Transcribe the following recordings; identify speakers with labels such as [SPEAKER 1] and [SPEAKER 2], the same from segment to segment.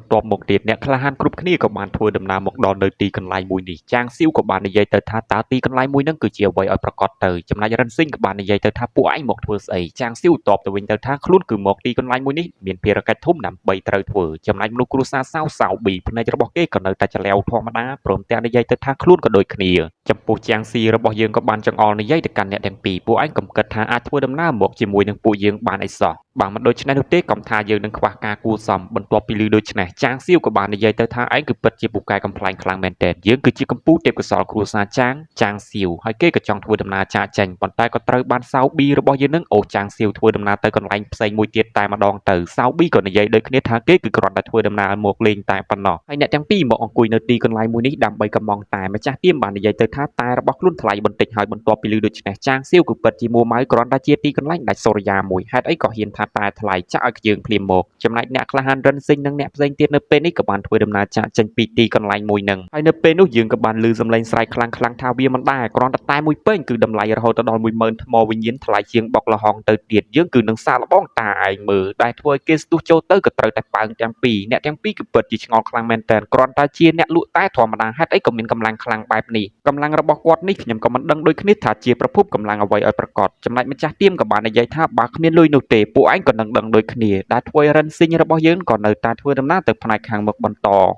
[SPEAKER 1] បន្ទាប់មកទៀតអ្នកក្លាហានគ្រប់គ្នាក៏បានធ្វើដំណើរមកដល់នៅទីកន្លែងមួយនេះចាងស៊ីវក៏បាននិយាយទៅថាតើទីកន្លែងមួយហ្នឹងគឺជាអ្វីឲ្យប្រកាសទៅចំណែករិនស៊ីងក៏បាននិយាយទៅថាពួកឯងមកធ្វើស្អីចាងស៊ីវតបទៅវិញទៅថាខ្លួនគឺមកទីកន្លែងមួយនេះមានភារកិច្ចធំដើម្បីត្រូវធ្វើចំណែកមនុស្សគ្រួសារសាវប៊ីភ្នែករបស់គេក៏នៅតែច្លែវធម្មតាព្រមទាំងនិយាយទៅថាខ្លួនក៏ដូចគ្នាចំពោះចាងស៊ីរបស់យើងក៏បានចង្អុលនិយាយទៅកាន់អ្នកទាំងពីរពួកឯងកុំគិតថាអាចធ្វើដំណើរមកជាមួយនឹងពួកយើងបានអីសោះបើមិនដូច្នេះនោះទេកំថាយើងនឹងខ្វះការគួសមបន្ទាប់ពីឮដូច្នេះចាងសៀវក៏បាននិយាយទៅថាឯងគឺពិតជាពូកែកំ ប្លែងខ្លាំងមែនទែនយើងគឺជាកម្ពុជាទេពកោសល្យគ្រួសារចាងសៀវហើយគេក៏ចង់ធ្វើដំណើរចាកចេញប៉ុន្តែក៏ត្រូវបានសាវប៊ីរបស់យើងនឹងអូចាងសៀវធ្វើដំណើរទៅកន្លែងផ្សេងមួយទៀតតែម្ដងទៅសាវប៊ីក៏និយាយដូចគ្នាថាគេគឺគ្រាន់តែធ្វើដំណើរមកលេងតែប៉ុណ្ណោះហើយអ្នកទាំងពីរមកអង្គុយនៅទីកន្លែងមួយនេះដើម្បីកំងតែម្ចាស់ទៀមបាននិយាយទៅថាតែរបស់ខ្លួនថ្លៃបន្តិចហើយបន្ទាប់ពីឮដូច្នេះចាងសៀវគឺពិតជាមួម៉ៅគ្រាន់តែជាទីកន្លែងដាច់សូរិយាមួយហេតុអីក៏ហ៊ានថាតែថ្លៃចាក់ឲ្យយើងភ្លាមមកចំណែកអ្នកក្លាហានរិនស៊ីងនិងអ្នកផ្សេងទៀតនៅពេលនេះក៏បានធ្វើដំណើរចាកចេញពីទីកន្លែងមួយនឹងហើយនៅពេលនោះយើងក៏បានឮសំឡេងស្រែកខ្លាំងៗថាវាមិនដែរគ្រាន់តែមួយពេញគឺតម្លៃរហូតដល់ 10000 ថ្មវិញ្ញាណថ្លៃជាងបុកលហងទៅទៀតយើងគឺនឹងសាកល្បងតាឯងមើលដែលធ្វើឲ្យគេស្ទុះចូលទៅក៏ត្រូវតែប៉ើងទាំងពីរអ្នកទាំងពីរគឺពិតជាឆ្ងល់ខ្លាំងមែនតើគ្រាន់តែជាអ្នកលក់តែធម្មតាហេតុអីក៏មានកម្លាំងខ្លាំងបែបនេះកម្លាំងរបស់គាត់នេះខ្ញុំក៏មិនដឹងដូចគ្នាថាជាប្រភពកម្លាំងអ្វីឲ្យប្រកបចំណែកម្ចាស់ទៀមក៏បាននិយាយថាបើគ្មានលុយនោះទេពួកឯងក៏នឹងដឹងដូចគ្នាដែលធ្វើឲ្យរិនស៊ីងរបស់យើងក៏នៅតែធ្វើដំណើរទៅផ្នែកខាងមុខបន្ត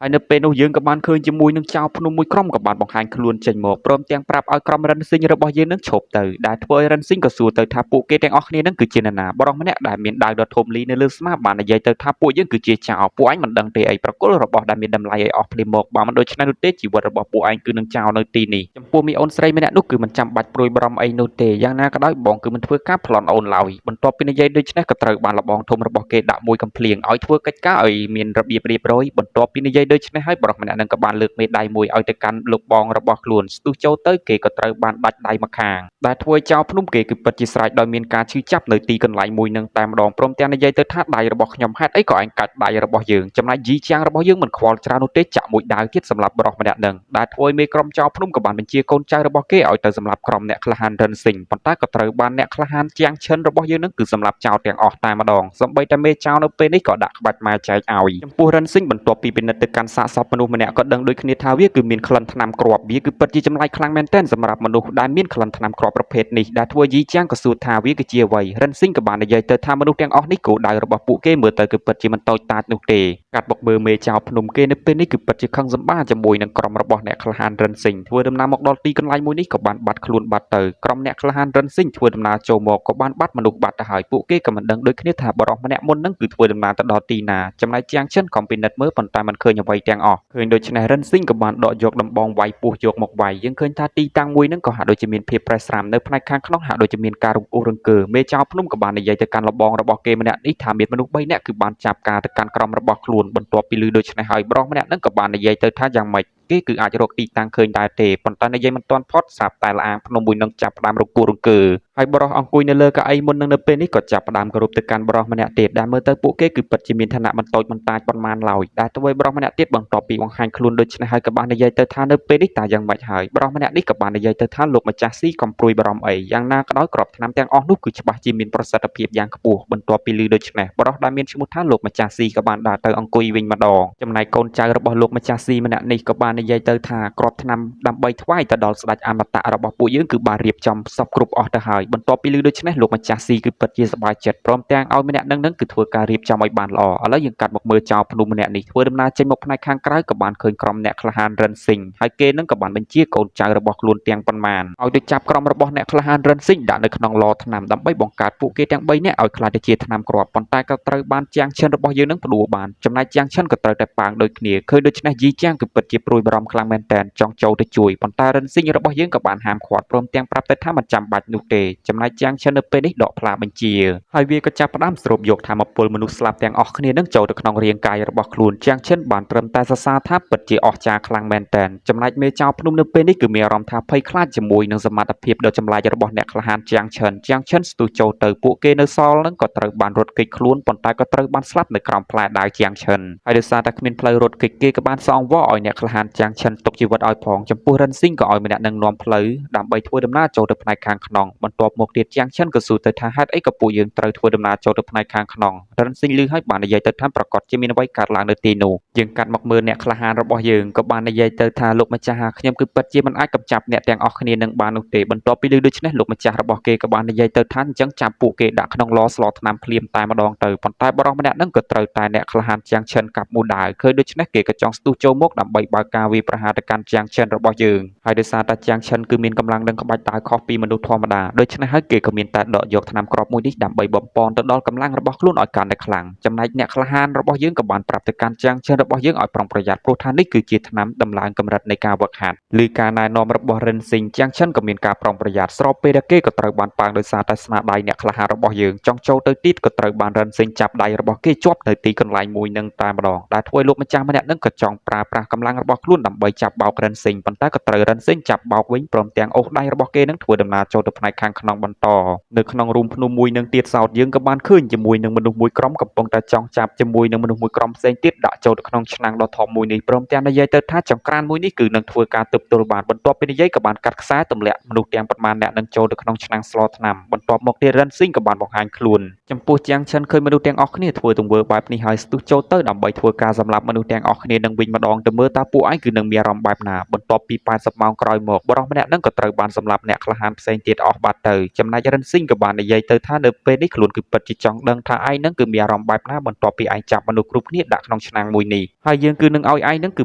[SPEAKER 1] ហើយនៅពេលនោះយើងក៏បានឃើញជាមួយនឹងចៅភ្នំមួយក្រុមក៏បានបង្ហាញខ្លួនចេញមកព្រមទាំងប្រាប់ឲ្យក្រុមរិនស៊ីងរបស់យើងនឹងឈប់ទៅដែលធ្វើឲ្យរិនស៊ីងក៏សួរទៅថាពួកគេទាំងអស់គ្នានឹងគឺជានរណាបរិសម្នាក់ដែលមានដាវដ៏ធំលីនៅលើស្មាបាននិយាយទៅថាពួកយើងគឺជាចៅពួកឯងមិនដឹងទេអីប្រគល់របស់ដែលមានតម្លៃឲ្យអស់ភ្លាមមកបើមិនដូច្នេះនោះទេជីវិតរបស់ពួកឯងគឺនឹងចៅនៅទីនេះចំពោះមីអូនស្រីម្នាក់នោះគឺមិនចាំបាច់ព្រួយបារម្ភអីនោះទេយ៉ាងណាក៏ដោយបងគឺមិនធ្វើការប្លន់អូនឡើយបន្ទាប់ពីនិយាយដូច្នេះក៏ត្រូវបានលបងធំរបស់គេដាក់មួយកំភ្លៀងឲ្យធ្វើកិច្ចការឲ្យមានរបៀបរៀបរយបន្ទាប់ពីនិយាយដូច្នេះហើយប្រុសម្នាក់នឹងក៏បានលើកមេដៃមួយឲ្យទៅកាន់លោកបងរបស់ខ្លួនស្ទុះចូលទៅគេក៏ត្រូវបានដាច់ដៃម្ខាងដែលធ្វើឲ្យចៅភ្នំគេគឺពិតជាស្រែកដោយមានការឈឺចាប់នៅទីកន្លែងមួយនឹងតែម្ដងព្រមទាំងនិយាយទៅថាដៃរបស់ខ្ញុំហេតុអីក៏ឯងកាច់ដៃរបស់យើងចំណែកយីជាងរបស់យើងមិនខ្វល់ច្រើននោះទេចាក់មួយដាវទៀតសម្រាប់ប្រុសម្នាក់នឹងដែលធ្វើឲ្យមេក្រុមចៅភ្នំក៏បានបញ្ជាកូនចៅរបស់គេឲ្យទៅសម្រាប់ក្រុមអ្នកក្លាហានរិនស៊ីងប៉ុន្តែក៏ត្រូវបានអ្នកក្លាហានជាងឈិនរបស់យើងនឹងគឺសម្រាប់ចៅទាំងអស់តែម្ដងសម្បីតែមេចៅនៅពេលនេះក៏ដាក់ក្បាច់ម៉ែចែកឲ្យចំពោះរិនស៊ីងបន្ទាប់ពីពិនិត្យទៅកាន់សាកសពមនុស្សម្នាក់ក៏ដឹងដូចគ្នាថាវាគឺមានក្លិនថ្នាំគ្រាប់វាគឺពិតជាចម្លែកខ្លាំងមែនទែនសម្រាប់មនុស្សដែលមានក្លិនថ្នាំគ្រាប់ប្រភេទនេះដែលធ្វើយីជាងក៏សួរថាវាគឺជាអ្វីរិនស៊ីងក៏បាននិយាយទៅថាមនុស្សទាំងអស់នេះគោលដៅរបស់ពួកគេមើលទៅគឺពិតជាមិនតូចតាចនោះទេកាត់បុកមើលមេចៅភ្នំគេនៅពេលនេះគឺពិតជាខឹងសម្បាជាមួយនឹងក្រុមរបស់អ្នកក្លាហានរិនស៊ីងធ្វើដំណើរមកដល់ទីកន្លែងមួយនេះក៏បានបាត់ខ្លួនបាត់ទៅក្រុមអ្នកក្លាហានរិនស៊ីងធ្វើដំណើរចូលមកក៏បានបាត់មនុស្សបាត់ទៅហើយពួកគេក៏មិនដឹងដូចគ្នាថាបរិសម្នាក់មុននឹងគឺធ្វើដំណើរទៅដល់ទីណាចំណែកជាងចិនក៏ពិនិត្យមើលប៉ុន្តែមិនឃើញអ្វីទាំងអស់ឃើញដូច្នេះរិនស៊ីងក៏បានដកយកដំបងវាយពោះយកមកវាយយើងឃើញថាទីតាំងមួយនឹងក៏ហាក់ដូចជាមានភាពប្រេះស្រាំនៅផ្នែកខាងក្នុងហាក់ដូចជាមានការរង្គោះរង្គើមេចៅភ្នំក៏បាននិយាយទៅកាន់លបងរបស់គេម្នាក់នេះថាមានមនុស្ស3នាក់គឺបានចាប់ការទៅកាន់ក្រុមរបស់ខ្លួនបន្ទាប់ពីឮដូច្នេះហើយប្រុសម្នាក់នឹងក៏បាននិយាយទៅថាយ៉ាងម៉េចគេគឺអាចរកទីតាំងឃើញដែរទេប៉ុន្តែនិយាយមិនទាន់ផុតស្រាប់តែលាងភ្នំមួយនឹងចាប់ផ្ដើមរង្គោះរង្គើហើយបរិសអង្គុយនៅលើកៅអីមុននឹងនៅពេលនេះក៏ចាប់ផ្ដើមគោរពទៅកាន់បរិសម្នាក់ទៀតដែលមើលទៅពួកគេគឺពិតជាមានឋានៈមិនតូចមិនតាចប៉ុន្មានឡើយដែលធ្វើឲ្យបរិសម្នាក់ទៀតបន្ទាប់ពីបង្ហាញខ្លួនដូច្នេះហើយក៏បាននិយាយទៅថានៅពេលនេះតើយ៉ាងម៉េចហើយបរិសម្នាក់នេះក៏បាននិយាយទៅថាលោកម្ចាស់ស៊ីកំព្រួយបារម្ភអីយ៉ាងណាក៏ដោយក្របថ្នាំទាំងអស់នោះគឺច្បាស់ជាមានប្រសិទ្ធភាពយ៉ាងខ្ពស់បន្ទាប់ពីឮដូច្នេះបរិសដែលមានឈ្មោះថាលោកម្ចាស់ស៊ីក៏បានដើរទៅអង្គុយវិញម្ដងចំណែកកូនចៅរបស់លោកម្ចាស់ស៊ីម្នាក់នេះក៏បាននិយាយទៅថាក្របថ្នាំដើម្បីថ្វាយទៅដល់ស្ដេចអមតៈរបស់ពួកយើងគឺបានរៀបចំសពគ្រប់អស់ទៅហើយបន្ទាប់ពីឮដូច្នេះលោកម្ចាស់ស៊ីគឺពិតជាសប្បាយចិត្តព្រមទាំងឲ្យម្នាក់នឹងគឺធ្វើការរៀបចំឲ្យបានល្អឥឡូវយើងកាត់មកមើលចៅភ្នំម្នាក់នេះធ្វើដំណើរចេញមកផ្នែកខាងក្រៅក៏បានឃើញក្រុមអ្នកក្លាហានរិនស៊ីងហើយគេនឹងក៏បានបញ្ជាកូនចៅរបស់ខ្លួនទាំងប៉ុន្មានឲ្យទៅចាប់ក្រុមរបស់អ្នកក្លាហានរិនស៊ីងដាក់នៅក្នុងឡថ្នាំដើម្បីបង្កើតពួកគេទាំង3នាក់ឲ្យខ្លាចទៅជាថ្នាំគ្រាប់ប៉ុន្តែក៏ត្រូវបានជាងឈិនរបស់យើងនឹងផ្ដួលបានចំណែកជាងឈិនក៏ត្រូវតែប៉ាងដូចគ្នាឃើញដូច្នេះយីជាងគឺពិតជាព្រួយបារម្ភខ្លាំងមែនតើចង់ចូលទៅជួយប៉ុន្តែរិនស៊ីងរបស់យើងក៏បានហាមឃាត់ព្រមទាំងប្រាប់ទៅថាមិនចាំបាច់នោះទេចំណែកជាងឈិននៅពេលនេះដកផ្លាបញ្ជាហើយវាក៏ចាប់ផ្ដើមស្រូបយកថាមពលមនុស្សស្លាប់ទាំងអស់គ្នានឹងចូលទៅក្នុងរាងកាយរបស់ខ្លួនជាងឈិនបានត្រឹមតែសរសើរថាពិតជាអស្ចារ្យខ្លាំងមែនតើចំណែកមេចៅភ្នំនៅពេលនេះគឺមានអារម្មណ៍ថាភ័យខ្លាចជាមួយនឹងសមត្ថភាពដ៏ចម្លែករបស់អ្នកក្លាហានជាងឈិនស្ទុះចូលទៅពួកគេនៅសល់នឹងក៏ត្រូវបានរត់គេចខ្លួនប៉ុន្តែក៏ត្រូវបានស្លាប់នៅក្រោមផ្លែដាវជាងឈិនហើយដោយសារតែគ្មានផ្លូវរត់គេចគេក៏បានសងវល់ឲ្យអ្នកក្លាហាន ចាំងឈិនទុកជីវិតឲ្យផងចំពោះរិនស៊ីងក៏ឲ្យម្នាក់នឹងនាំផ្លូវដើម្បីធ្វើដំណើរចូលទៅផ្នែកខាងក្នុងបន្ទាប់មកទៀតចាំងឈិនក៏សួរទៅថាហេតុអីក៏ពួកយើងត្រូវធ្វើដំណើរចូលទៅផ្នែកខាងក្នុងរិនស៊ីងឮហើយបាននិយាយទៅថាប្រកាសជាមានអ្វីកើតឡើងនៅទីនោះយើងកាត់មកមើលអ្នកក្លាហានរបស់យើងក៏បាននិយាយទៅថាលោកម្ចាស់ខ្ញុំគឺពិតជាមិនអាចកម្ចាត់អ្នកទាំងអស់គ្នានឹងបាននោះទេបន្ទាប់ពីឮដូច្នេះលោកម្ចាស់របស់គេក៏បាននិយាយទៅថាអញ្ចឹងចាប់ពួកគេដាក់ក្នុងឡស្លថ្នាំភ្លាមតែម្ដងទៅប៉ុន្តែបរិសម្នាក់នឹងក៏ត្រូវតែអ្នកក្លាហានចាំងឈិនកាប់មូលដាវឃើញដូច្នេះគេក៏ចង់ស្ទុះចូលមកដើម្បីបើកការវាយប្រហារទៅកាន់ចាំងឈិនរបស់យើងហើយដោយសារតែចាំងឈិនគឺមានកម្លាំងនឹងក្បាច់ដាវខុសពីមនុស្សធម្មតាដូច្នេះហើយគេក៏មានតែដកយកថ្នាំគ្រាប់មួយនេះដើម្បីបំពន់ទៅដល់កម្លាំងរបស់ខ្លួនឲ្យកាន់តែខ្លាំងចំណែកអ្នកក្លាហានរបស់យើងក៏បានប្រាប់ទៅកាន់ចាំងឈិនរបស់យើងឲ្យប្រុងប្រយ័ត្នព្រោះថានេះគឺជាថ្នាំដំឡើងកម្រិតនៃការវឹកហាត់ឬការណែនាំរបស់រិនស៊ីងចាំងឈិនក៏មានការប្រុងប្រយ័ត្នស្របពេលដែលគេក៏ត្រូវបានប៉ាងដោយសារតែស្នាដៃអ្នកក្លាហានរបស់យើងចង់ចូលទៅទីក៏ត្រូវបានរិនស៊ីងចាប់ដៃរបស់គេជាប់នៅទីកន្លែងមួយនឹងតែម្ដងដែលធ្វើឲ្យលោកម្ចាស់ម្នាក់នឹងក៏ចង់ប្រើប្រាស់កម្លាំងរបស់ខ្លួនដើម្បីចាប់បោករិនស៊ីងប៉ុន្តែក៏ត្រូវរិនស៊ីងចាប់បោកវិញព្រមទាំងអូសដៃរបស់គេនឹងធ្វើដំណើរចូលទៅផ្នែកខាងក្នុងបន្តនៅក្នុងរូងភ្នំមួយនឹងទៀតសោតយើងក៏បានឃើញជាមួយនឹងមនុស្សមួយក្រុមកំពុងតែចង់ចាប់ជាមួយនឹងមនុស្សមួយក្រុមផ្សេងទៀតដាក់ចូលទៅក្នុងឆ្នាំងដ៏ធំមួយនេះព្រមទាំងនិយាយទៅថាចង្ក្រានមួយនេះគឺនឹងធ្វើការទប់ទល់បានបន្ទាប់ពីនិយាយក៏បានកាត់ខ្សែទម្លាក់មនុស្សទាំងប៉ុន្មានអ្នកនឹងចូលទៅក្នុងឆ្នាំងស្លថ្នាំបន្ទាប់មកទៀតរិនស៊ីងក៏បានបង្ហាញខ្លួនចំពោះចាំងឈិនឃើញមនុស្សទាំងអស់គ្នាធ្វើទង្វើបែបនេះហើយស្ទុះចូលទៅដើម្បីធ្វើការសម្លាប់មនុស្សទាំងអស់គ្នានឹងវិញម្ដងទៅមើលតើពួកឯងគឺនឹងមានអារម្មណ៍បែបណាបន្ទាប់ពី80ម៉ោងក្រោយមកបរិសម្នាក់នឹងក៏ត្រូវបានសម្លាប់អ្នកក្លាហានផ្សេងទៀតអស់បាត់ទៅចំណែករិនស៊ីងក៏បាននិយាយទៅថានៅពេលនេះខ្លួនគឺពិតជាចង់ដឹងថាឯងនឹងគឺមានអារម្មណ៍បែបណាបន្ទាប់ពីឯងចាប់មនុស្សគ្រប់គ្នាដាក់ក្នុងឆ្នាំងមួយនេះហើយយើងគឺនឹងឲ្យឯងនឹងគឺ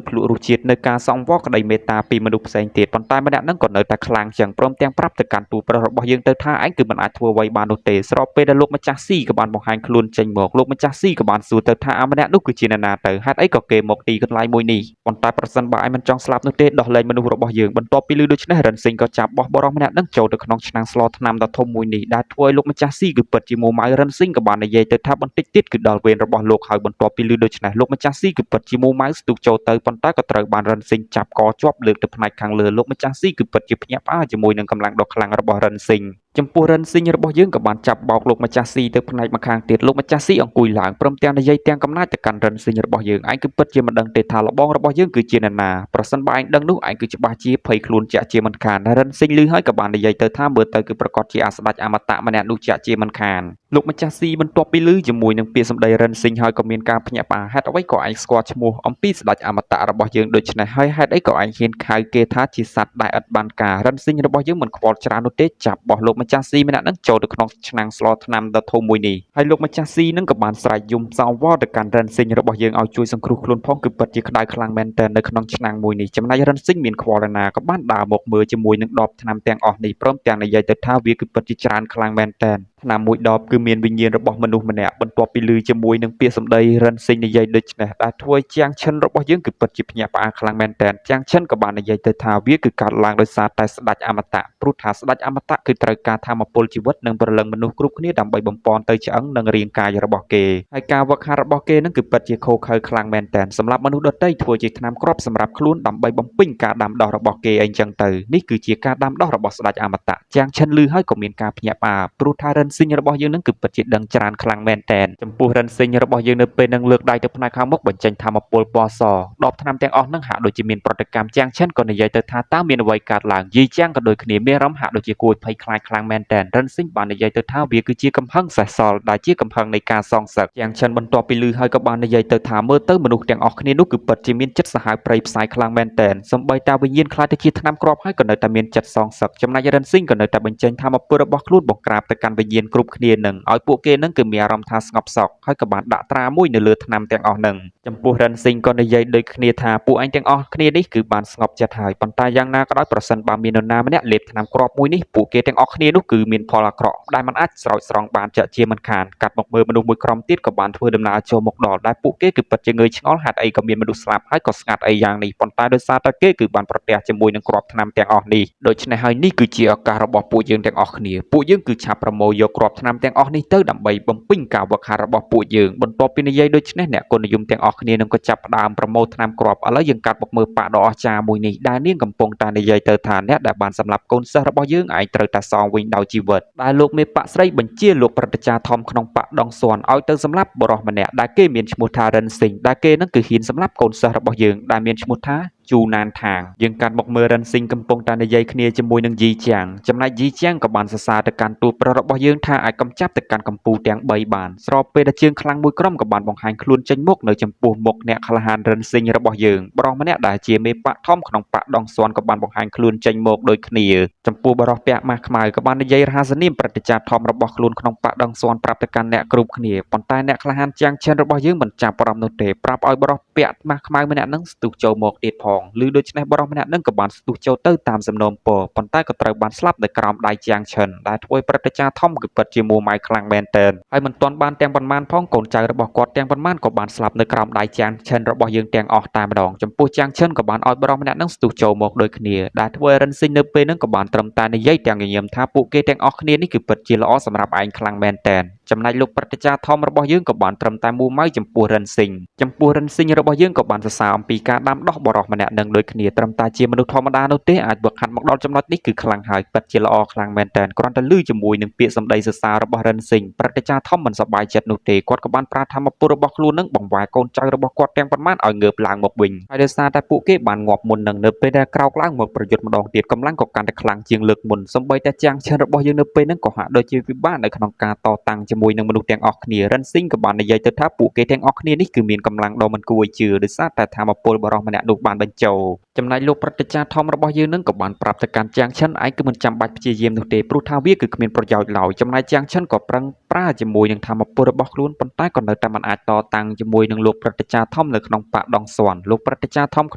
[SPEAKER 1] ភ្លក់រសជាតិនៅការសង្វរក្តីមេត្តាពីមនុស្សផ្សេងទៀតប៉ុន្តែម្នាក់នឹងក៏នៅតែខ្លាំងចឹងព្រមទាំងប្រាប់ទៅកាន់ទូប្រុសរបស់យើងទៅថាឯងគឺមិនអាចធ្វើអ្វីបាននោះទេស្របពេលដែលលោកម្ចាស់ស៊ីក៏បានបង្ហាញខ្លួនចេញមកលោកម្ចាស់ស៊ីក៏បានសួរទៅថាម្នាក់នោះគឺជានរណាទៅហេតុអីក៏គេមកទីកន្លែងមួយនេះប៉ុន្តែប្រសិនបើឯងមិនចង់ស្លាប់នោះទេដោះលែងមនុស្សរបស់យើងបន្ទាប់ពីឮដូច្នេះរិនស៊ីងក៏ចាប់បោះបរិសម្នាក់នឹងចូលទៅក្នុងឆ្នាំងស្លថ្នាំដ៏ធំមួយនេះដែលធ្វើឲ្យលោកម្ចាស់ស៊ីគឺពិតជាមួម៉ៅរិនស៊ីងក៏បាននិយាយទៅថាបន្តិចទៀតគឺដល់វេនរបស់លោកហើយបន្ទាប់ពីឮដូច្នេះលោកម្ចាស់ស៊ីគឺពិតជាមួម៉ៅស្ទុះចូលទៅប៉ុន្តែក៏ត្រូវបានរិនស៊ីងចាប់កជាប់លើកទៅផ្នែកខាងលើលោកម្ចាស់ស៊ីគឺពិតជាភ្ញាក់ផ្អើលជាមួយនឹងកម្លាំងដ៏ខ្លាំងរបស់រិនស៊ីងចំពោះរិនស៊ីងរបស់យើងក៏បានចាប់បោកលោកម្ចាស់ស៊ីទៅផ្នែកម្ខាងទៀតលោកម្ចាស់ស៊ីអង្គុយឡើងព្រមទាំងនិយាយទាំងកំណាចទៅកាន់រិនស៊ីងរបស់យើងឯងគឺពិតជាមិនដឹងទេថាលបងរបស់យើងគឺជានរណាប្រសិនបើឯងដឹងនោះឯងគឺច្បាស់ជាភ័យខ្លួនជាក់ជាមិនខានរិនស៊ីងឮហើយក៏បាននិយាយទៅថាមើលទៅគឺប្រកាសជាអាស្ដេចអមតៈម្នាក់នោះជាក់ជាមិនខានលោកម្ចាស់ស៊ីបន្ទាប់ពីឮជាមួយនឹងពាក្យសម្ដីរិនស៊ីងហើយក៏មានការភ្ញាក់ផ្អើលហេតុអ្វីក៏ឯងស្គាល់ឈ្មោះអំពីស្ដេចអមតៈរបស់យើងដូច្នេះហើយហេតុអីក៏ឯងហ៊ានខៅគេថាជាសត្វដែលឥតបានការរិនស៊ីងរបស់យើងមិនខ្វល់ច្រើននោះទេចាប់បោះលោកម្ចាស់ស៊ីម្នាក់នឹងចូលទៅក្នុងឆ្នាំងស្លថ្នាំដ៏ធំមួយនេះហើយលោកម្ចាស់ស៊ីនឹងក៏បានស្រែកយំសង្វរទៅកាន់រិនស៊ីងរបស់យើងឲ្យជួយសង្គ្រោះខ្លួនផងគឺពិតជាក្តៅខ្លាំងមែនទែននៅក្នុងឆ្នាំងមួយនេះចំណែករិនស៊ីងមានខ្វល់ណាក៏បានដើរមកមើលជាមួយនឹងដបថ្នាំទាំងអស់នេះព្រមទាំងនិយាយទៅថាវាគឺពិតជាច្រើនខ្លាំងមែនទែនថ្នាំមួយដបគឺមានវិញ្ញាណរបស់មនុស្សម្នាក់បន្ទាប់ពីឮជាមួយនឹងពាក្យសម្ដីរិនស៊ីងនិយាយដូច្នេះដែលធ្វើឲ្យជាងឈិនរបស់យើងគឺពិតជាភ្ញាក់ផ្អើលខ្លាំងមែនទែនជាងឈិនក៏បាននិយាយទៅថាវាគឺកើតឡើងដោយសារតែស្ដេចអមតៈព្រោះថាស្ដេចអមតៈគឺត្រូវការធម៌ពលជីវិតនិងព្រលឹងមនុស្សគ្រប់គ្នាដើម្បីបំពន់ទៅឆ្អឹងនិងរាងកាយរបស់គេហើយការវឹកហាត់របស់គេនឹងគឺពិតជាខុសខើខ្លាំងមែនទែនសម្រាប់មនុស្សដទៃធ្វើជាថ្នាំគ្រាប់សម្រាប់ខ្លួនដើម្បីបំពេញការដាំដុះរបស់គេអីចឹងទៅនេះគឺជាការដាំដុះរបស់ស្ដេចអមតៈជាងឈិនឮហើយក៏មានការភ្ញាក់ផ្អើលព្រោះថារិនស៊ីងរបស់យើងនឹងគឺពិតជាដឹងច្រើនខ្លាំងមែនទែនចំពោះរិនស៊ីងរបស់យើងនៅពេលនឹងលើកដៃទៅផ្នែកខាងមុខបញ្ចេញធម៌ពលពណ៌សដបថ្នាំទាំងអស់នឹងហាក់ដូចជាមានប្រតិកម្មជាងឈិនក៏និយាយទៅថាតើមានអ្វីកើតឡើងយីជាងក៏ដូចគ្នាមានអារម្មណ៍ហាក់ដូចជាគួរភ័យខ្លាចខ្លាំងមែនទែនរិនស៊ីងបាននិយាយទៅថាវាគឺជាកំហឹងសេះសល់ដែលជាកំហឹងនៃការសងសឹកជាងឈិនបន្ទាប់ពីឮហើយក៏បាននិយាយទៅថាមើលទៅមនុស្សទាំងអស់គ្នានោះគឺពិតជាមានចិត្តសាហាវព្រៃផ្សាយខ្លាំងមែនទែនសម្បីតែវិញ្ញាណខ្លាចទៅជាថ្នាំគ្រាប់ហើយក៏នៅតែមានចិត្តសងសឹកចំណែករិនស៊ីងក៏នៅតែបញ្ចេញធម៌ពលរបស់ខ្លួនបង្ក្រាបទៅកាន់វិញ្ញាណគ្រប់គ្នានឹងឲ្យពួកគេនឹងគឺមានអារម្មណ៍ថាស្ងប់សុខហើយក៏បានដាក់ត្រាមួយនៅលើថ្នាំទាំងអស់នឹងចំពោះរិនស៊ីងក៏និយាយដូចគ្នាថាពួកឯងទាំងអស់គ្នានេះគឺបានស្ងប់ចិត្តហើយប៉ុន្តែយ៉ាងណាក៏ដោយប្រសិនបើមាននរណាម្នាក់លេបថ្នាំគ្រាប់មួយនេះពួកគេទាំងអស់គ្នានោះគឺមានផលអាក្រក់ដែលមិនអាចស្រោចស្រង់បានជាក់ជាមិនខានកាត់មកមើលមនុស្សមួយក្រុមទៀតក៏បានធ្វើដំណើរចូលមកដល់ដែលពួកគេគឺពិតជាងើយឆ្ងល់ហេតុអីក៏មានមនុស្សស្លាប់ហើយក៏ស្ងាត់អីយ៉ាងនេះប៉ុន្តែដោយសារតែគេគឺបានប្រទះជាមួយនឹងគ្រាប់ថ្នាំទាំងអស់នេះដូច្នេះហើយនេះគឺជាឱកាសរបស់ពួកយើងទាំងអស់គ្នាពួកយើងគឺឆាប់ប្រមូលយកគ្រាប់ថ្នាំទាំងអស់នេះទៅដើម្បីបំពេញការវឹកហាត់របស់ពួកយើងបន្ទាប់ពីនិយាយដូច្នេះអ្នកគុណនិយមទាំងអស់គ្នានឹងក៏ចាប់ផ្ដើមប្រមូលថ្នាំគ្រាប់ឥឡូវយើងកាត់មកមើលប៉ាដ៏អស្ចារ្យមួយនេះដែលនាងកំពុងតែនិយាយទៅថាអ្នកដែលបានសម្លាប់កូនសិស្សរបស់យើងឯងត្រូវតែសងវិញដោយជីវិតដែលលោកមេប៉ាក់ស្រីបញ្ជាលោកព្រឹទ្ធាចារ្យធំក្នុងប៉ាក់ដងស៊ွန်ឲ្យទៅសម្លាប់បុរសម្នាក់ដែលគេមានឈ្មោះថារិនស៊ីងដែលគេនឹងគឺហ៊ានសម្លាប់កូនសិស្សរបស់យើងដែលមានឈ្មោះថា ជូរណានខាងយើងកាត់មកមើលរិនស៊ីងកំពុងតែនិយាយគ្នាជាមួយនឹងយីជាងចំណែកយីជាងក៏បានសរសើរទៅកាន់ទូតប្រុសរបស់យើងថាអាចកំចាត់ទៅកាន់កម្ពុជាទាំង3បានស្របពេលដែលជើងខ្លាំងមួយក្រុមក៏បានបង្ហាញខ្លួនចេញមុខនៅចំពោះមុខអ្នកក្លាហានរិនស៊ីងរបស់យើងបរិសម្នាក់ដែលជាមេបកធំក្នុងបកដងស៊ន់ក៏បានបង្ហាញខ្លួនចេញមកដូចគ្នាចំពោះបរិសពាក់ម៉ាស់ខ្មៅក៏បាននិយាយរហ័សនាមព្រឹត្តិការណ៍ធំរបស់ខ្លួនក្នុងបកដងស៊ន់ប្រាប់ទៅកាន់អ្នកគ្រប់គ្នាប៉ុន្តែអ្នកក្លាហានជាងឈិនរបស់យើងមិនចាប់អារម្មណ៍នោះទេប្រាប់ឲ្យបរិសពាក់ម៉ាស់ខ្មៅម្នាក់នឹងស្ទុះចូលមកទៀតផងឬដូច្នេះបរិសម្នាក់នឹងក៏បានស្ទុះចូលទៅតាមសំណូមពរប៉ុន្តែក៏ត្រូវបានស្លាប់នៅក្រោមដៃជាងឈិនដែលធ្វើព្រឹត្តិការណ៍ធំគឺពិតជាមួម៉ៅខ្លាំងមែនទែនហើយមិនទាន់បានទាំងប៉ុន្មានផងកូនចៅរបស់គាត់ទាំងប៉ុន្មានក៏បានស្លាប់នៅក្រោមដៃជាងឈិនរបស់យើងទាំងអស់តែម្ដងចំពោះជាងឈិនក៏បានឲ្យបរិសម្នាក់នឹងស្ទុះចូលមកដូចគ្នាដែលធ្វើឲ្យរិនស៊ីងនៅពេលហ្នឹងក៏បានត្រឹមតែនិយាយទាំងញញឹមថាពួកគេទាំងអស់គ្នានេះគឺពិតជាល្អសម្រាប់ឯងខ្លាំងមែនទែនចំណែកលោកព្រឹទ្ធាចារ្យធំរបស់យើងក៏បានត្រឹមតែមួម៉ៅចំពោះរិនស៊ីងរបស់យើងក៏បានសរសើរអំពីការដាំដុះបរិសម្នាក់នឹងដូចគ្នាត្រឹមតែជាមនុស្សធម្មតានោះទេអាចវឹកហាត់មកដល់ចំណុចនេះគឺខ្លាំងហើយពិតជាល្អខ្លាំងមែនទែនគ្រាន់តែឮជាមួយនឹងពាក្យសម្ដីសរសើររបស់រិនស៊ីងព្រឹទ្ធាចារ្យធំមិនសប្បាយចិត្តនោះទេគាត់ក៏បានប្រាថ្នាមកពុររបស់ខ្លួននឹងបង្វែរកូនចៅរបស់គាត់ទាំងប៉ុន្មានឲ្យងើបឡើងមកវិញហើយដោយសារតែពួកគេបានងាប់មុននឹងនៅពេលដែលក្រោកឡើងមកប្រយុទ្ធម្ដងទៀតកម្លាំងក៏កាន់តែខ្លាំងជាងលើកមុនសូម្បីតែជាងឈិនរបស់យើងនៅពេលហ្នឹងក៏ហាក់ដូចជាពិបាកនៅក្នុងការតតាំងជាមួយនឹងមនុស្សទាំងអស់គ្នារិនស៊ីងក៏បាននិយាយទៅថាពួកគេទាំងអស់គ្នានេះគឺមានកម្លាំងដ៏មិនគួរឲ្យជឿដោយសារតែថាមពលបរិសម្នាក់នោះបានបញ្ចូលចំណែកលោកព្រឹទ្ធាចារ្យធំរបស់យើងនឹងក៏បានប្រាប់ទៅកាន់ជាងឈិនឯងគឺមិនចាំបាច់ព្យាយាមនោះទេព្រោះថាវាគឺគ្មានប្រយោជន៍ឡើយចំណែកជាងឈិនក៏ប្រឹងប្រើជាមួយនឹងថាមពលរបស់ខ្លួនប៉ុន្តែក៏នៅតែមិនអាចតតាំងជាមួយនឹងលោកព្រឹទ្ធាចារ្យធំនៅក្នុងបកដងស៊ន់លោកព្រឹទ្ធាចារ្យធំក្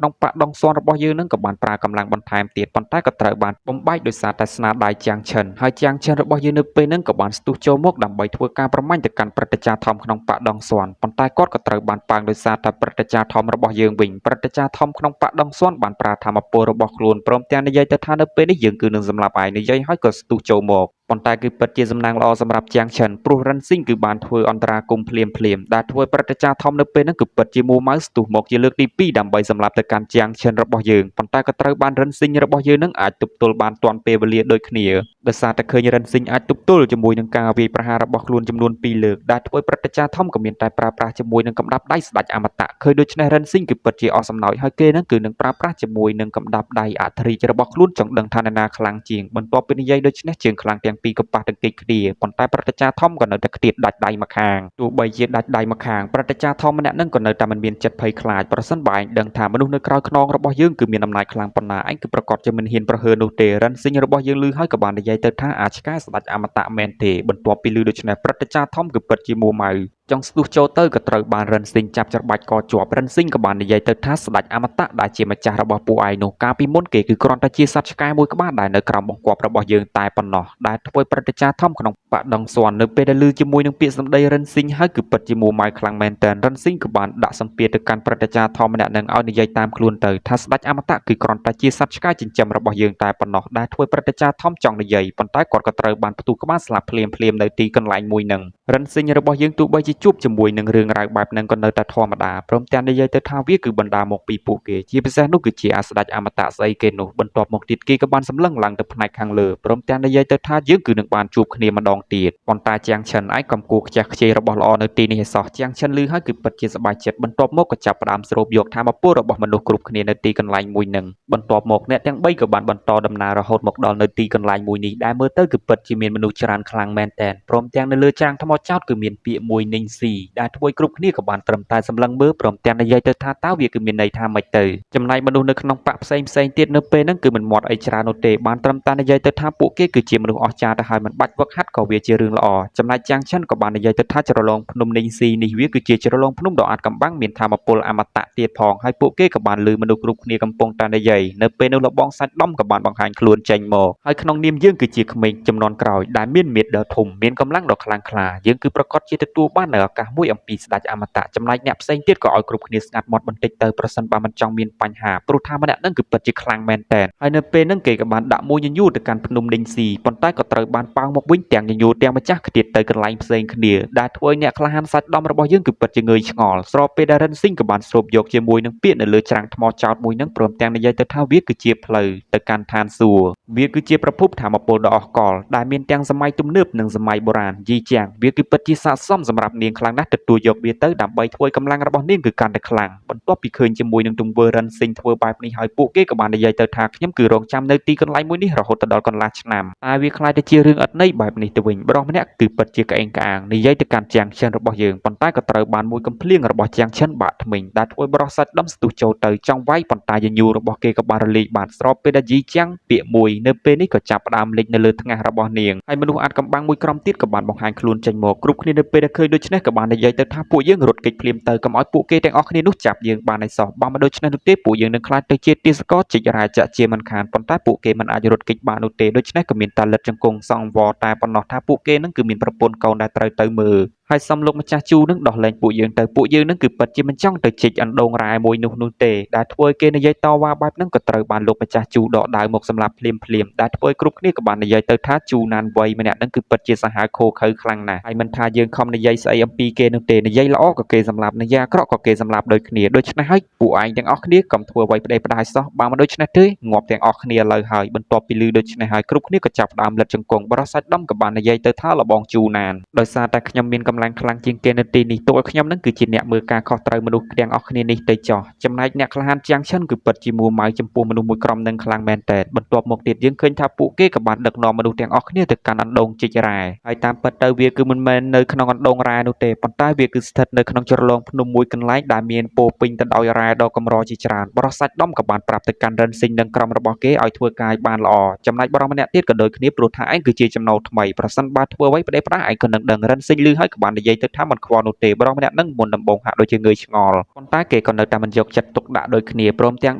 [SPEAKER 1] នុងបកដងស៊ន់របស់យើងនឹងក៏បានប្រើកម្លាំងបន្ថែមទៀតប៉ុន្តែក៏ត្រូវបានបំបែកដោយសារតែស្នាដៃជាងឈិនហើយជាងឈិនរបស់យើងនៅពេលហ្នឹងក៏បានស្ទុះចូលមកដើម្បីធ្វើការប្រមាញ់ទៅកាន់ព្រឹទ្ធាចារ្យធំក្នុងបកដងស៊ន់ប៉ុន្តែគាត់ក៏ត្រូវបានប៉ាងដោយសារតែព្រឹទ្ធាចារ្យធំរបស់យើងវិញព្រឹទ្ធាចារ្យធំក្នុងបកដងស៊ន់បានប្រើធម្មពលរបស់ខ្លួនព្រមទាំងនិយាយទៅថានៅពេលនេះយើងគឺនឹងសម្លាប់ឯងនិយាយហើយក៏ស្ទុះចូលមកប៉ុន្តែគឺពិតជាសំណាងល្អសម្រាប់ជាងឈិនព្រោះរិនស៊ីងគឺបានធ្វើអន្តរាគមភ្លាមដែលធ្វើព្រឹត្តិការណ៍ធំនៅពេលហ្នឹងគឺពិតជាមួម៉ៅស្ទុះមកជាលើកទី2ដើម្បីសម្លាប់ទៅកាន់ជាងឈិនរបស់យើងប៉ុន្តែក៏ត្រូវបានរិនស៊ីងរបស់យើងនឹងអាចទប់ទល់បានទាន់ពេលវេលាដូចគ្នាដោយសារតែឃើញរិនស៊ីងអាចទប់ទល់ជាមួយនឹងការវាយប្រហាររបស់ខ្លួនចំនួន2លើកដែលធ្វើព្រឹត្តិការណ៍ធំក៏មានតែប្រើប្រាស់ជាមួយនឹងកម្ដាប់ដៃស្ដេចអមតៈឃើញដូច្នេះរិនស៊ីងគឺពិតជាអស់សំណោចហើយគេនឹងគឺនឹងប្រើប្រាស់ជាមួយនឹងកម្ដាប់ដៃអធិរាជរបស់ខ្លួនចង់ដឹងថានរណាខ្លាំងជាងបន្ទាប់ពីនិយាយដូច្នេះជើងខ្លាំងទាំងពីរក៏ប៉ះទង្គិចគ្នាប៉ុន្តែព្រឹត្តិការណ៍ធំក៏នៅតែខ្ទាតដាច់ដៃម្ខាងទោះបីជាដាច់ដៃម្ខាងព្រឹត្តិការណ៍ធំម្នាក់នឹងក៏នៅតែមិនមានចិត្តភ័យខ្លាចប្រសិនបើឯងដឹងថាមនុស្សនៅក្រៅខ្នងរបស់យើងគឺមានអំណាចខ្លាំងប៉ុណ្ណាឯងគឺប្រកាសជាមិនហ៊ានប្រហើរនោះទេរិនស៊ីងរបស់យើងឮហើយក៏បាននិយាយទៅថាអាចឆ្កែស្ដេចអមតៈមែនទេបន្ទាប់ពីឮដូច្នេះព្រឹត្តិការណ៍ធំគឺពិតជាមួម៉ៅចង់ស្ទុះចូលទៅក៏ត្រូវបានរិនស៊ីងចាប់ច្របាច់កជាប់រិនស៊ីងក៏បាននិយាយទៅថាស្ដេចអមតៈដែលជាម្ចាស់របស់ពួកឯងនោះកាលពីមុនគេគឺគ្រាន់តែជាសត្វឆ្កែមួយក្បាលដែលនៅក្រោមបង្គាប់របស់យើងតែប៉ុណ្ណោះដែលធ្វើព្រឹត្តិការណ៍ធំក្នុងបដងស៊ន់នៅពេលដែលឮជាមួយនឹងពាក្យសម្ដីរិនស៊ីងហើយគឺពិតជាមួម៉ៅខ្លាំងមែនទែនរិនស៊ីងក៏បានដាក់សម្ពាធទៅកាន់ព្រឹត្តិការណ៍ធំម្នាក់នឹងឲ្យនិយាយតាមខ្លួនទៅថាស្ដេចអមតៈគឺគ្រាន់តែជាសត្វឆ្កែចិញ្ចឹមរបស់យើងតែប៉ុណ្ណោះដែលធ្វើព្រឹត្តិការណ៍ធំចង់និយាយប៉ុន្តែគាត់ក៏ត្រូវបានផ្ទុះក្បាលស្លាប់ភ្លាមនៅទីកន្លែងមួយនឹងរិនស៊ីងរបស់យើងទោះបីជាជួបជាមួយនឹងរឿងរ៉ាវបែបហ្នឹងក៏នៅតែធម្មតាព្រមទាំងនិយាយទៅថាវាគឺបណ្ដាមកពីពួកគេជាពិសេសនោះគឺជាអាស្ដេចអមតៈស្អីគេនោះបន្ទាប់មកទៀតគេក៏បានសម្លឹងឡើងទៅផ្នែកខាងលើព្រមទាំងនិយាយទៅថាយើងគឺនឹងបានជួបគ្នាម្ដងទៀតប៉ុន្តែជាងឈិនឯងកំគួរខ្ជះខ្ជាយរបស់ល្អនៅទីនេះឯសោះជាងឈិនឮហើយគឺពិតជាសប្បាយចិត្តបន្ទាប់មកក៏ចាប់ផ្ដើមស្រូបយកធម៌ពលរបស់មនុស្សគ្រប់គ្នានៅទីកន្លែងមួយនឹងបន្ទាប់មកអ្នកទាំង3ក៏បានបន្តដំណើររហូតមកដល់នៅទីកន្លែងមួយនេះដែលមើលទៅគឺពិតជាមានមនុស្សច្រើនខ្លាំងមែនតែនព្រមទាំងនៅលើច្រាំងថ្មចោតគឺមានពាក្យមួយninhស៊ីដែលធ្វើឲ្យគ្រប់គ្នាក៏បានត្រឹមតែសម្លឹងមើលព្រមទាំងនិយាយទៅថាតើវាគឺមានន័យថាម៉េចទៅចំណែកមនុស្សនៅក្នុងបកផ្សេងទៀតនៅពេលហ្នឹងគឺមិនមាត់អីច្រើននោះទេបានត្រឹមតែនិយាយទៅថាពួកគេគឺជាមនុស្សអស្ចារ្យទៅហើយមិនបាច់វឹកហាត់ក៏វាជារឿងល្អចំណែកជាងឈិនក៏បាននិយាយទៅថាជ្រលងភ្នំninhស៊ីនេះវាគឺជាជ្រលងភ្នំដ៏អាចកំបាំងមានធម៌ពលអមតៈទៀតផងហើយពួកគេក៏បានលើមនុស្សគ្រប់គ្នាកំពុងតែនិយាយនៅពេលនោះលបងសាច់ដំក៏បានបង្ហាញខ្លួនចេញមកហើយក្នុងនាមយើងគឺជាក្មេងចំនួនក្រោយដែលមានមាឌដ៏ធំមានកម្លាំងដ៏ខ្លាំងក្លាយើងគឺប្រកាសជាទទួលបាននៅឱកាសមួយអំពីស្ដេចអមតៈចំណែកអ្នកផ្សេងទៀតក៏ឲ្យគ្រប់គ្នាស្ងាត់មាត់បន្តិចទៅប្រសិនបើមិនចង់មានបញ្ហាព្រោះថាម្នាក់នឹងគឺពិតជាខ្លាំងមែនតែនហើយនៅពេលហ្នឹងគេក៏បានដាក់មួយញញូរទៅកាន់ភ្នំninhស៊ីប៉ុន្តែក៏ត្រូវបានប៉ោងមកវិញទាំងញញូរទាំងម្ចាស់ខ្ទាតទៅកន្លែងផ្សេងគ្នាដែលធ្វើឲ្យអ្នកក្លាហានសាច់ដំរបស់យើងគឺពិតជាងើយឆ្ងល់ស្របពេលដែលរិនស៊ីងក៏បានស្រូបយកជាមួយនឹងពាក្យនៅលើច្រាំងថ្មចោតមួយហ្នឹងព្រមទាំងនិយាយទៅថាវាគឺជាផ្លូវទៅកាន់ឋានសួគ៌វាគឺជាប្រភពធម៌ពលដ៏អស្ចារ្យដែលមានទាំងសម័យទំនើបនិងសម័យបុរាណយីជាងវាគឺពិតជាស័ក្តិសមសម្រាប់ នាងខ្លាំងណាស់ទទួលយកវាទៅដើម្បីធ្វើកម្លាំងរបស់នាងគឺកាន់តែខ្លាំងបន្ទាប់ពីឃើញជាមួយនឹងទង្វើរិនស៊ីងធ្វើបែបនេះហើយពួកគេក៏បាននិយាយទៅថាខ្ញុំគឺរងចាំនៅទីកន្លែងមួយនេះរហូតដល់កន្លះឆ្នាំតែវាខ្លាចទៅជារឿងឥតន័យបែបនេះទៅវិញបរិសម្នាក់គឺពិតជាក្អេងក្អាងនិយាយទៅកាន់ជាងឈិនរបស់យើងប៉ុន្តែក៏ត្រូវបានមួយកំភ្លៀងរបស់ជាងឈិនបាក់ថ្មិញដែលធ្វើបរិស័ទដុំស្ទុះចូលទៅចង់វាយប៉ុន្តែយញូរបស់គេក៏បានរលាយបានស្របពេលដែលជីជាងពាក្យមួយនៅពេលនេះក៏ចាប់ផ្ដើមលេចនៅលើថ្ងាសរបស់នាងហើយមនុស្សអាចកំបាំងមួយក្រុមទៀតក៏បានបង្ហាញខ្លួនចេញមកគ្រប់គ្នានៅពេលដែលឃើញដូច្នេះក៏បាននិយាយទៅថាពួកយើងរត់គេចភ្លាមទៅកុំឲ្យពួកគេទាំងអស់គ្នានោះចាប់យើងបានឯសោះបើមិនដូច្នេះនោះទេពួកយើងនឹងខ្លាចទៅជាទាសករជីករ៉ែចាក់ជាមិនខានប៉ុន្តែពួកគេមិនអាចរត់គេចបាននោះទេដូច្នេះក៏មានតែលិតចង្គង់សង្វរតែប៉ុណ្ណោះថាពួកគេនឹងគឺមានប្រពន្ធកូនដែលត្រូវទៅមើលហើយសំលោកម្ចាស់ជូនឹងដោះលែងពួកយើងទៅពួកយើងនឹងគឺពិតជាមិនចង់ទៅជីកអណ្ដូងរ៉ែមួយនោះទេដែលធ្វើឲ្យគេនិយាយតវ៉ាបែបហ្នឹងក៏ត្រូវបានលោកម្ចាស់ជូដកដាវមកសម្លាប់ភ្លាមដែលធ្វើឲ្យគ្រប់គ្នាក៏បាននិយាយទៅថាជូណានវ័យម្នាក់ហ្នឹងគឺពិតជាសាហាវខូខើខ្លាំងណាស់ហើយមិនថាយើងខំនិយាយស្អីអំពីគេនោះទេនិយាយល្អក៏គេសម្លាប់និយាយអាក្រក់ក៏គេសម្លាប់ដូចគ្នាដូច្នេះហើយពួកឯងទាំងអស់គ្នាកុំធ្វើអ្វីផ្ដេសផ្ដាសសោះបើមិនដូច្នេះទេងាប់ទាំងអស់គ្នាឥឡូវហើយបន្ទាប់ពីឮដូច្នេះហើយគ្រប់គ្នាក៏ចាប់ផ្ដើមលិតជង្គង់បរិស័ទដំក៏បាននិយាយទៅថាលបងជូណានដោយសារតែខ្ញុំមានកម្លាំងខ្លាំងជាងគេនៅទីនេះទោះឲ្យខ្ញុំនឹងគឺជាអ្នកមើលការខុសត្រូវមនុស្សទាំងអស់គ្នានេះទៅចោះចំណែកអ្នកក្លាហានជាងឈិនគឺពិតជាមួម៉ៅចំពោះមនុស្សមួយក្រុមនឹងខ្លាំងមែនទែនបន្ទាប់មកទៀតយើងឃើញថាពួកគេក៏បានដឹកនាំមនុស្សទាំងអស់គ្នាទៅកាន់អណ្ដូងជីករ៉ែហើយតាមពិតទៅវាគឺមិនមែននៅក្នុងអណ្ដូងរ៉ែនោះទេប៉ុន្តែវាគឺស្ថិតនៅក្នុងជ្រលងភ្នំមួយកន្លែងដែលមានពោពេញទៅដោយរ៉ែដ៏កម្រជាច្រើនបរិស័ទដំក៏បានប្រាប់ទៅកាន់រិនស៊ីងនិងក្រុមរបស់គេឲ្យធ្វើការបានល្អចំណែកបរិសម្នាក់ទៀតក៏ដូចគ្នាព្រោះថាឯងគឺជាចំណូលថ្មីប្រសិនបើធ្វើអ្វីផ្ដេសផ្ដាសឯងក៏នឹងដឹងរិនស៊ីងឮហើយក៏បាននិយាយទៅថាមិនខ្វល់នោះទេបរិសម្នាក់នឹងមុនដំបូងហាក់ដូចជាងើយឆ្ងល់ប៉ុន្តែគេក៏នៅតែមិនយកចិត្តទុកដាក់ដូចគ្នាព្រមទាំង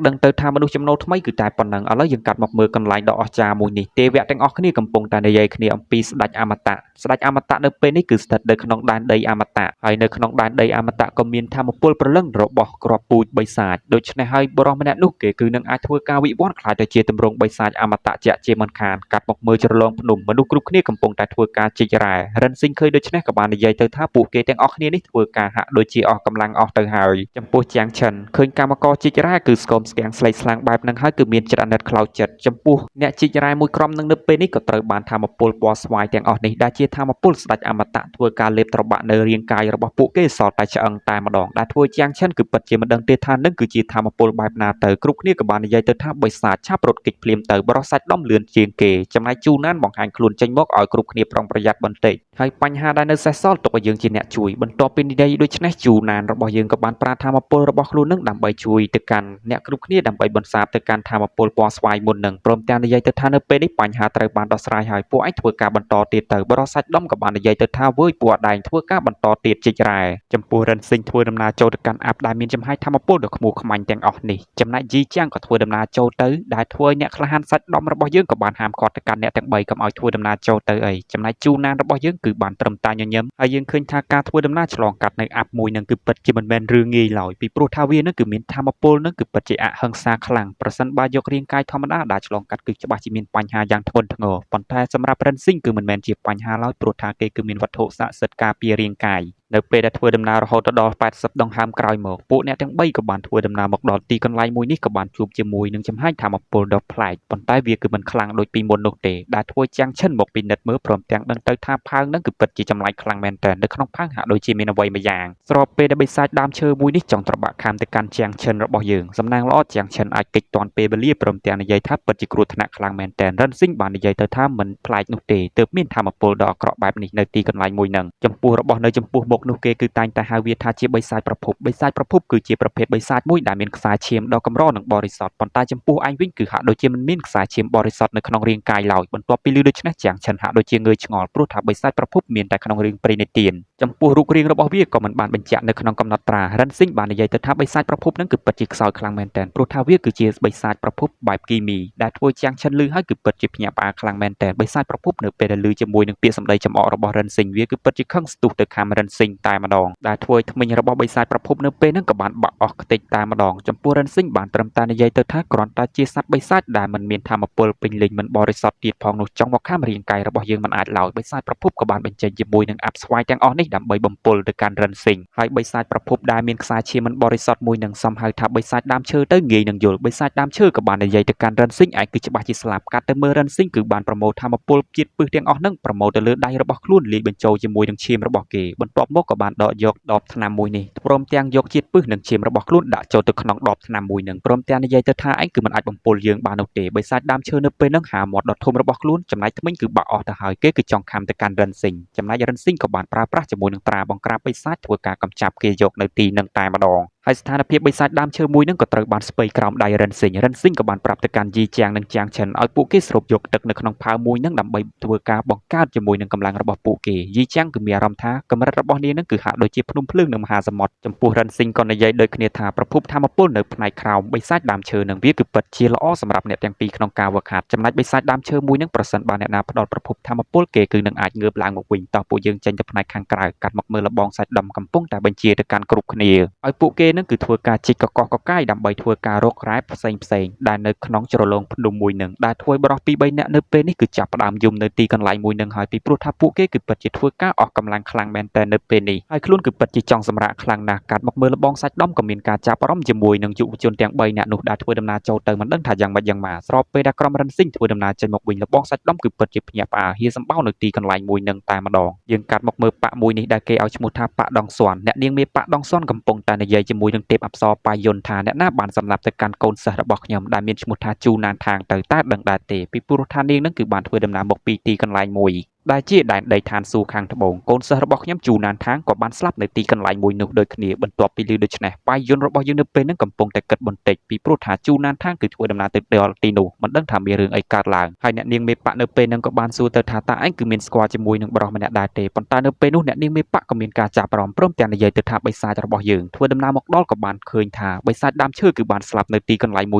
[SPEAKER 1] ដឹងទៅថាមនុស្សចំណូលថ្មីគឺតែប៉ុណ្ណឹងឥឡូវយើងកាត់មកមើលកន្លែងដ៏អស្ចារ្យមួយនេះទេវៈទាំងអស់គ្នាកំពុងតែនិយាយគ្នាអំពីស្ដេចអមតៈស្ដេចអមតៈនៅពេលនេះគឺស្ថិតនៅក្នុងដែនដីអមតៈហើយនៅក្នុងដែនដីអមតៈក៏មានធម្មពលព្រលឹងរបស់គ្រាប់ពូជបិសាចដូច្នេះហើយបរិសម្នាក់នោះគេគឺនឹងអាចធ្វើការវិវត្តខ្លាយទៅជាទម្រង់បិសាចអមតៈជាក់ជាមិនខានកាត់មកមើលជ្រលងភ្នំមនុស្សគ្រប់គ្នាកំពុងតែធ្វើការជីករ៉ែរិនស៊ីងឃើញដូច្នេះក៏បាននិយាយទៅថាពួកគេទាំងអស់គ្នានេះធ្វើការហាក់ដូចជាអស់កម្លាំងអស់ទៅហើយចំពោះជាងឈិនឃើញកម្មករជីករ៉ែគឺស្គមស្គាំងស្លេកស្លាំងបែបហ្នឹងហើយគឺមានចិត្តអាណិតខ្លោចចិត្តចំពោះអ្នកជីករ៉ែមួយក្រុមនឹងនៅពេលនេះក៏ត្រូវបានធម្មពលពណ៌ស្វាយទាំងអស់នេះដែលជាធម្មពលស្ដេចអមតៈធ្វើការលេបត្របាក់នៅរាងកាយរបស់ពួកគេសល់តែឆ្អឹងតែម្ដងដែលធ្វើជាងឈិនគឺពិតជាមិនដឹងទេថានឹងគឺជាធម្មពលបែបណាទៅគ្រប់គ្នាក៏បាននិយាយទៅថាបិសាចឆាប់រត់គេចភ្លាមទៅបរិស័ទដំលឿនជាងគេចំណែកជូណានបង្ហាញខ្លួនចេញមកឲ្យគ្រប់គ្នាប្រុងប្រយ័ត្នបន្តិចហើយបញ្ហាដែលនៅសេសសល់ទុកឲ្យយើងជាអ្នកជួយបន្ទាប់ពីនិយាយដូច្នេះជូណានរបស់យើងក៏បានប្រាធម្មពលរបស់ខ្លួននឹងដើម្បីជួយទៅកាន់អ្នកគ្រប់គ្នាដើម្បីបន្សាបទៅកាន់ធម្មពលពណ៌ស្វាយមុននឹងព្រមទាំងនិយាយទៅថានៅពេលនេះបញ្ហាត្រូវបានដោះស្រាយហើយពួកឯងធ្វើការបន្តទៀតទៅបរិស័ទដំក៏បាននិយាយទៅថាវើយពួកឯងធ្វើការបន្តទៀតជីករ៉ែចំពោះរិនស៊ីងធ្វើដំណើរចូលទៅកាន់អាប់ដែលមានចំហាយធម្មពលដ៏ខ្មៅខ្មាញ់ទាំងអស់នេះចំណែកជីជាងក៏ធ្វើដំណើរចូលទៅដែលធ្វើឲ្យអ្នកក្លាហានសាច់ដំរបស់យើងក៏បានហាមឃាត់ទៅកាន់អ្នកទាំង3កុំឲ្យធ្វើដំណើរចូលទៅអីចំណែកជូណានរបស់យើងគឺបានត្រឹមតែញញឹមហើយយើងឃើញថាការធ្វើដំណើរឆ្លងកាត់នៅអាប់មួយនឹងគឺពិតជាមិនមែនរឿងងាយឡើយពីព្រោះថាវានឹងគឺមានធម្មពលនឹងគឺពិតជាអហិង្សាខ្លាំងប្រសិនបើយករាងកាយធម្មតាដែលឆ្លងកាត់គឺច្បាស់ជាមានបញ្ហាយ៉ាងធ្ងន់ធ្ងរប៉ុន្តែសម្រាប់រិនស៊ីងគឺមិនមែនជាបញ្ហាឡើយព្រោះថាគេគឺមានវត្ថុស័ក្តិសិទ្ធិការពាររាងកាយនៅពេលដែលធ្វើដំណើររហូតដល់80ដងហើមក្រោយមកពួកអ្នកទាំង3ក៏បានធ្វើដំណើរមកដល់ទីកន្លែងមួយនេះក៏បានជួបជាមួយនឹងចំហាយធម្មពលដ៏ប្លែកប៉ុន្តែវាគឺមិនខ្លាំងដូចពីមុននោះទេដែលធ្វើចាំងឈិនមកពិនិត្យមើលព្រមទាំងដឹងទៅថាផើងនឹងគឺពិតជាចម្លែកខ្លាំងមែនទែននៅក្នុងផើងហាក់ដូចជាមានអ្វីមួយយ៉ាងស្របពេលដែលបិសាចដើមឈើមួយនេះចង់ត្របាក់ខាំទៅកាន់ជាងឈិនរបស់យើងសំណាងល្អជាងឈិនអាចគេចទាន់ពេលវេលាព្រមទាំងនិយាយថាពិតជាគ្រោះថ្នាក់ខ្លាំងមែនទែនរិនស៊ីងបាននិយាយទៅថាមិនប្លែកនោះទេទើបមានធម្មពលដ៏អាក្រក់បែបនេះនៅទីកន្លែងមួយនឹងចំពោះរបស់នៅចំពោះមុខនោះគេគឺតែងតែហៅវាថាជាបិសាចប្រភពបិសាចប្រភពគឺជាប្រភេទបិសាចមួយដែលមានខ្សែឈាមដ៏កម្រនិងបរិសុទ្ធប៉ុន្តែចំពោះឯងវិញគឺហាក់ដូចជាមិនមានខ្សែឈាមបរិសុទ្ធនៅក្នុងរាងកាយឡើយបន្ទាប់ពីឮដូច្នេះជាងឈិនហាក់ដូចជាងើយឆ្ងល់ព្រោះថាបិសាចប្រភពមានតែក្នុងរឿងព្រេងនិទានចំពោះរូបរាងរបស់វាក៏មិនបានបញ្ជាក់នៅក្នុងកំណត់ត្រារិនស៊ីងបាននិយាយទៅថាបិសាចប្រភពនឹងគឺពិតជាខ្សោយខ្លាំងមែនទែនព្រោះថាវាគឺជាបិសាចប្រភពបែបគីមីដែលធ្វើជាងឈិនឮហើយគឺពិតជាភ្ញាក់ផ្អើលខ្លាំងមែនទែនបិសាចប្រភពនៅពេលដែលឮជាមួយនឹងពាក្យសម្ដីចំអករបស់រិនស៊ីងវាគឺពិតជាខឹងស្ទុះទៅខាងរិនស៊ីងតែម្ដងដែលធ្វើឲ្យថ្មិញរបស់បិសាចប្រភពនៅពេលហ្នឹងក៏បានបាក់អស់ខ្ទេចតែម្ដងចំពោះរិនស៊ីងបានត្រឹមតែនិយាយទៅថាគ្រាន់តែជាសត្វបិសាចដែលមិនមានធម្មពលពេញលេញមិនបរិសុទ្ធទៀតផងនោះចង់មកខាំរាងកាយរបស់យើងមិនអាចឡើយបិសាចប្រភពក៏បានបញ្ចេញជាមួយនឹងអាប់ស្វាយទាំងអស់នេះ នេះដើម្បីបំពុលទៅកាន់រិនស៊ីងហើយបិសាចប្រភពដែលមានខ្សែឈាមមិនបរិសុទ្ធមួយនឹងសំហៅថាបិសាចដើមឈើទៅងាយនឹងយល់បិសាចដើមឈើក៏បាននិយាយទៅកាន់រិនស៊ីងឯងគឺច្បាស់ជាស្លាប់កាត់ទៅមើលរិនស៊ីងគឺបានប្រមូលធម្មពលជាតិពឹសទាំងអស់នឹងប្រមូលទៅលើដៃរបស់ខ្លួនលាយបញ្ចូលជាមួយនឹងឈាមរបស់គេបន្ទាប់មកក៏បានដកយកដបថ្នាំមួយនេះព្រមទាំងយកជាតិពឹសនិងឈាមរបស់ខ្លួនដាក់ចូលទៅក្នុងដបថ្នាំមួយនឹងព្រមទាំងនិយាយទៅថាឯងគឺមិនអាចបំពុលយើងបាននោះទេបិសាចដើមឈើនៅពេលហ្នឹងហាមាត់ដ៏ធំរបស់ខ្លួនចំណែកធ្មេញគឺបាក់អស់ទៅហើយគេគឺចង់ខំទៅកាន់រិនស៊ីងចំណែករិនស៊ីងក៏បានប្រើប្រាស់ជាមួយនឹងត្រាបង្ក្រាបបិសាចធ្វើការកម្ចាត់គេយកនៅទីនឹងតែម្ដងហើយស្ថានភាពបិសាចដើមឈើមួយនឹងក៏ត្រូវបានស្ពៃក្រោមដៃរិនស៊ីងក៏បានប្រាប់ទៅកាន់យីជាងនិងជាងឆិនឲ្យពួកគេស្រូបយកទឹកនៅក្នុងផើមួយនឹងដើម្បីធ្វើការបង្កើតជាមួយនឹងកម្លាំងរបស់ពួកគេយីជាងគឺមានអារម្មណ៍ថាកម្រិតរបស់នាងនឹងគឺហាក់ដូចជាភ្នំភ្លើងនៅមហាសមុទ្រចំពោះរិនស៊ីងក៏និយាយដូចគ្នាថាប្រភពធម្មពលនៅផ្នែកក្រោមបិសាចដើមឈើនឹងវាគឺពិតជាល្អសម្រាប់អ្នកទាំងពីរក្នុងការវឹកហាត់ចំណែកបិសាចដើមឈើមួយនឹងប្រសិនបើអ្នកណាផ្ដល់ប្រភពធម្មពលគេគឺនឹងអាចងើបឡើងមកវិញតោះពួកយើងចេញទៅផ្នែកខាងក្រៅកាត់មកមើលលបងសាច់ដុំកំពុងតែបញ្ជាទៅកាន់គ្រប់គ្នាឲ្យពួកគេនឹងគឺធ្វើការជីកកកកកាយដើម្បីធ្វើការរករ៉ែផ្សេងដែលនៅក្នុងជ្រលងភ្នំមួយនឹងដែលធ្វើបរិះពី3នាក់នៅពេលនេះគឺចាប់ផ្ដើមយំនៅទីកន្លែងមួយនឹងហើយពីព្រោះថាពួកគេគឺពិតជាធ្វើការអស់កម្លាំងខ្លាំងមែនទែននៅពេលនេះហើយខ្លួនគឺពិតជាចង់សម្រាកខ្លាំងណាស់កាត់មកមើលលបងសាច់ដុំក៏មានការចាប់អារម្មណ៍ជាមួយនឹងយុវជនទាំង3នាក់នោះដែលធ្វើដំណើរចូលទៅមិនដឹងថាយ៉ាងម៉េចយ៉ាងម៉ាស្របពេលដែលក្រុមរិនស៊ីងធ្វើដំណើរចេញមកវិញលបងសាច់ដុំគឺពិតជាភ្ញាក់ផ្អើលហៀសម្បោនៅទីកន្លែងមួយនឹងតែម្ដងយើងកាត់មកមើលប៉ាក់មួយនេះដែលគេឲ្យឈ្មោះថាប៉ាក់ដងស៊ន់អ្នកនាងមេប៉ាក់ដងស៊ន់កំពុងតែនិយាយជាមួយនឹងទេពអប្សរបាយយន្តថាអ្នកណាបានសម្លាប់ទៅកាន់កូនសិស្សរបស់ខ្ញុំដែលមានឈ្មោះថាជូណានថាងទៅតើដឹងដែរទេពីព្រោះថានាងនឹងគឺបានធ្វើដំណើរមកពីទីកន្លែងមួយដែលជាដែនដីឋានសួគ៌ខាងត្បូងកូនសិស្សរបស់ខ្ញុំជូណានថាងក៏បានស្លាប់នៅទីកន្លែងមួយនោះដូចគ្នាបន្ទាប់ពីឮដូច្នេះបាយយន្តរបស់យើងនៅពេលហ្នឹងកំពុងតែគិតបន្តិចពីព្រោះថាជូណានថាងគឺធ្វើដំណើរទៅដល់ទីនោះមិនដឹងថាមានរឿងអីកើតឡើងហើយអ្នកនាងមេប៉ាក់នៅពេលហ្នឹងក៏បានសួរទៅថាតើឯងគឺមានស្គាល់ជាមួយនឹងបរិសម្នាក់ដែរទេប៉ុន្តែនៅពេលនោះអ្នកនាងមេប៉ាក់ក៏មានការចាប់អារម្មណ៍ព្រមទាំងនិយាយទៅថាបិសាចរបស់យើងធ្វើដំណើរមកដល់ក៏បានឃើញថាបិសាចដើមឈើគឺបានស្លាប់នៅទីកន្លែងមួ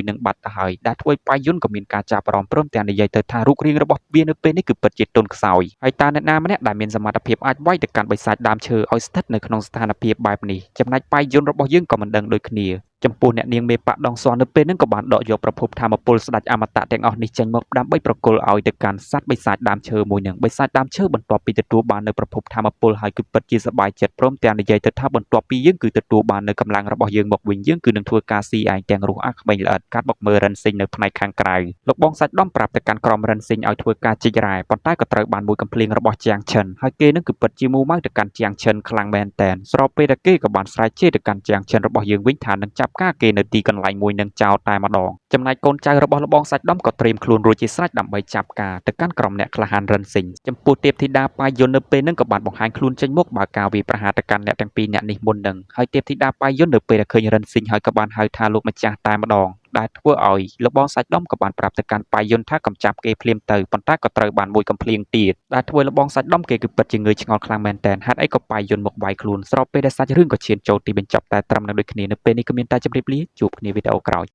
[SPEAKER 1] យនឹងបាត់ទៅហើយដែលធ្វើឲ្យបាយយន្តក៏មានការចាប់អារម្មណ៍ព្រមទាំងនិយាយទៅថារូបរាងរបស់វានៅពេលនេះគឺពិតជាទន់ខ្សោយហើយតើអ្នកណាម្នាក់ដែលមានសមត្ថភាពអាចវាយទៅកាន់បិសាចដើមឈើឲ្យស្ថិតនៅក្នុងស្ថានភាពបែបនេះចំណែកបាយយន្តរបស់យើងក៏មិនដឹងដូចគ្នាចំពោះអ្នកនាងមេប៉ាក់ដងស៊ន់នៅពេលហ្នឹងក៏បានដកយកប្រភពធម្មពលស្ដេចអមតៈទាំងអស់នេះចេញមកដើម្បីប្រគល់ឲ្យទៅកាន់សត្វបិសាចដើមឈើមួយនឹងបិសាចដើមឈើបន្ទាប់ពីទទួលបាននៅប្រភពធម្មពលហើយគឺពិតជាសប្បាយចិត្តព្រមទាំងនិយាយទៅថាបន្ទាប់ពីយើងគឺទទួលបាននៅកម្លាំងរបស់យើងមកវិញយើងគឺនឹងធ្វើការស៊ីឯងទាំងរស់អាក្មេងល្អិតកាត់មកមើលរិនស៊ីងនៅផ្នែកខាងក្រៅលោកបងសាច់ដំប្រាប់ទៅកាន់ក្រុមរិនស៊ីងឲ្យធ្វើការជីករ៉ែប៉ុន្តែក៏ត្រូវបានមួយកំភ្លៀងរបស់ជាងឈិនហើយគេនឹងគឺពិតជាមូម៉ៅទៅកាន់ជាងឈិនខ្លាំងមែនតែនស្របពេលដែលគេក៏បានស្រែកជេរទៅកាន់ជាងឈិនរបស់យើងវិញថានឹងចាប់ការគេនៅទីកន្លែងមួយនឹងចោលតែម្ដងចំណែកកូនចៅរបស់លបងសាច់ដំក៏ត្រៀមខ្លួនរួចជាស្រេចដើម្បីចាប់ការទៅកាន់ក្រុមអ្នកក្លាហានរិនស៊ីងចំពោះទេពធីតាបាយយន្តនៅពេលហ្នឹងក៏បានបង្ហាញខ្លួនចេញមកបើការវាប្រហារទៅកាន់អ្នកទាំងពីរអ្នកនេះមុននឹងហើយទេពធីតាបាយយន្តនៅពេលដែលឃើញរិនស៊ីងហើយក៏បានហៅថាលោកម្ចាស់តែម្ដងដែលធ្វើឲ្យលបងសាច់ដំក៏បានប្រាប់ទៅកាន់បាយយន្តថាកំចាប់គេភ្លាមទៅប៉ុន្តែក៏ត្រូវបានមួយកំភ្លៀងទៀតដែលធ្វើលបងសាច់ដំគេគឺពិតជាងើយឆ្ងល់ខ្លាំងមែនតើហេតុអីក៏បាយយន្តមកវាយខ្លួនស្របពេលដែលសាច់រឿងក៏ឈានចូលទីបញ្ចប់តែត្រឹមនឹងដូចគ្នានៅពេលនេះក៏មានតែជម្រាបលាជួបគ្នាវីដេអូក្រោយ